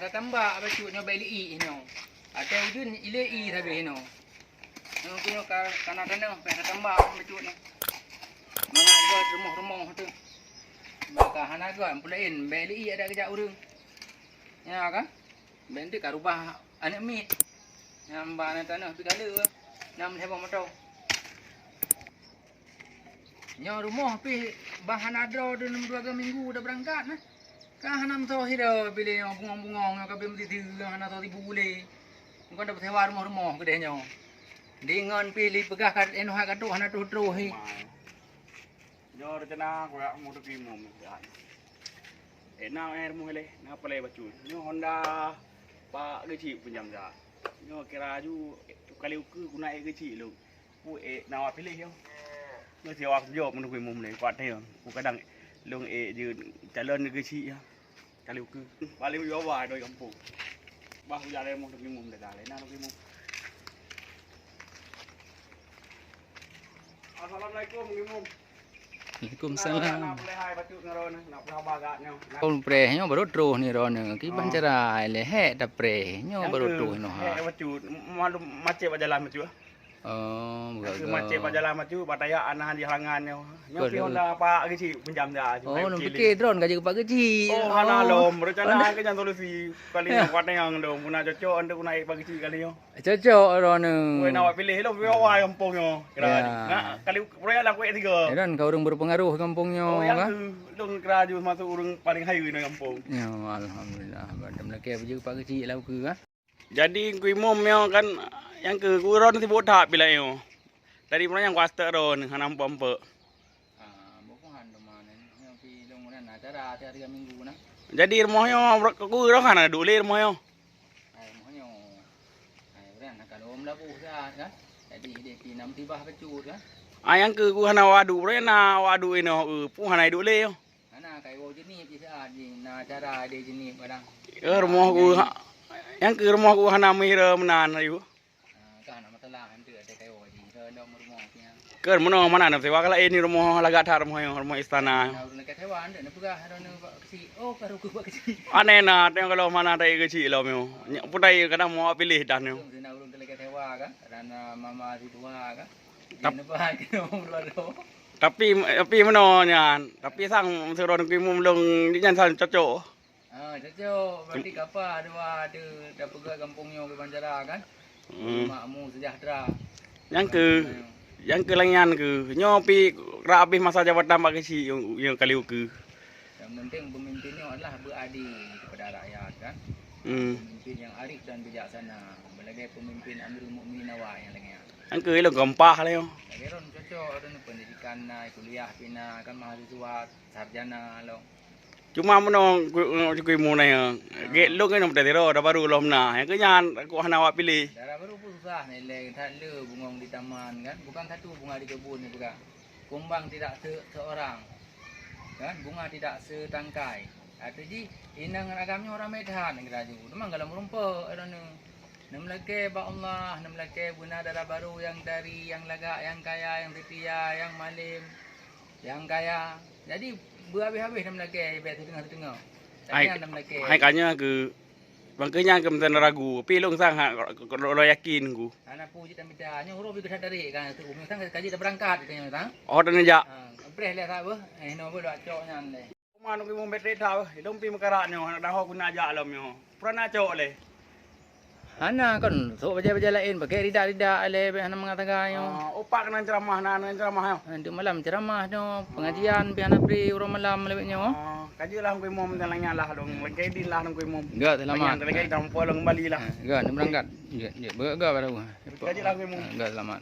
Pera tambak baju nyo beli i no. Ada ujun ile i thabe no. No kuno kana pera tambak baju no. Mana gua rumah-rumah tu. Baka hana gua pulain beli i ada kerja urang. Ya kan? Bendik ka rubah anak mi. Nyamba na tanah pigala. Nam hebo motor. Nyo rumah pi bahan ada dalam 2 minggu dah berangkat nah. Ka hanam to hira pilih bungong-bungong ka bim tidu hana to tibu bule. Engko dapat sewa rumah-rumah gede nyo. Dengan pilih pegah kat eno ha kadu hana tu hi. Nyo rencana ko ya mo to mo. Na air mo hele na pale bacu. Nyo Honda Pak Geci pinjam ja. Nyo kira ju kali uku guna Geci lu. Ku nawa pilih yo. Nyo siwa job mo to mo ne kwat he. Ku kadang lungยืนjalan Geci ya. Kali uku. Paling yo wa doi kampung. Bah jale mo to mo dah le na to mo. Assalamualaikum Gimum. Waalaikumsalam. Kon pre nyo baru tro ni ro ne ki banjara le he da pre nyo baru tro no ha. He baju malu macet jalan maju. Oh, macet jalan maju bataya anahan di halangan nyo. Nyo pi Honda Pak Geci pinjam ja. Oh, no fikir drone gaji Pak Geci. Oh, hana lom rencana ke jangan solusi kali yang kuat yang dong guna cocok ande guna Pak Geci kali yo. Cocok ro ne. Kowe nak pilih lo wa kampung yo. Kira kali proyek lah kowe 3. Dan kau orang berpengaruh kampung nyo kan. Dong kira ju masuk orang paling hayu di kampung. Ya, alhamdulillah. Badam laki baju Pak Geci lah ke kan. Jadi kui mom yo kan yang ke kuron si botak bila yo. Dari mana yang kuasta ron hanam pompe. Bukan mana yang pi longan acara 3 minggu nah. Jadi rumah yo ku ro kan dulu rumah yo. Rumah yo. Ren kalau om labu kan. Jadi dia pi nam tibah pecut kan. Yang ke ku hana wadu re na wadu ino pu hana dulu yo. Hana kai wo jenis bisa di na acara dia jenis barang. Rumah ku yang ke rumah ku hana mira menan ayu. Kan masalah kan tu ada kai wo di ke rumah punya. Ke mana mana nak sewa kala ini rumah lagat har rumah istana. Nah, urang kat hewan dak pegah ada Pak Geci. Oh, baru ku Pak Geci. Aneh na tengok kalau mana ada Geci lo meu. Putai kadang mau pilih dah new. Sina urang kat hewan kan. Karena mama di tua kan. Tapi bahagia tapi mana nyan. Tapi sang seron kui mum long di nyan san cocok. Cocok. Berarti apa ada pegah kampungnya ke Banjara kan. Makmu sejahtera. Yang ke lanyan ke nyopi rabih masa jabatan Pak Geci yang kali uku. Yang penting pemimpinnya adalah beradil kepada rakyat kan. Pemimpin yang arif dan bijaksana. Belagi pemimpin Amirul Mukminin awak yang lagi. Yang ke lo gampah lah yo. Lagi ron cocok ada pendidikan kuliah pina kan mahasiswa sarjana lo. Cuma mana kui mu na yo. Ge lo kan nomor tero dah baru lom na. Yang ke nyan aku hana awak pilih. Darah baru pun susah nilai tak le bungong di taman kan. Bukan satu bunga di kebun ni bukan. Kumbang tidak seorang. Kan bunga tidak setangkai. Atau ji inang agamnya orang Medan kira ju. Memang kalau merumpa ada ni. Nam lagi ba Allah, nam lagi guna darah baru yang dari yang lagak, yang kaya, yang setia, yang malim, yang kaya. Jadi berhabis-habis nam lagi bet tengah-tengah. Tapi nam lagi. Hai kanya ke bangkanya ke menten ragu. Pilong sang lo yakin ku. Anak puji dan bidanya huruf juga sadari kan tu umi sang kaji dah berangkat katanya tang. Oh dan ja. Preh lihat apa? No boleh cok nyan le. Mana ku mau betre tahu. Dong pi mekarak nyo dah ho guna ja alam nyo. Pernah cok le. Ana kan so baca lain pakai ridak-ridak ale ana mengatakan yo. Opak nan ceramah yo. Nanti malam ceramah no pengajian pi ana pri urang malam lebihnya oh. Kaji lah kui mom dan lanya lah dong. Lagi din lah kui mom. Enggak selamat. Lagi tampol kembali lah. Enggak berangkat. Enggak baru. Kaji lah kui mom. Enggak selamat.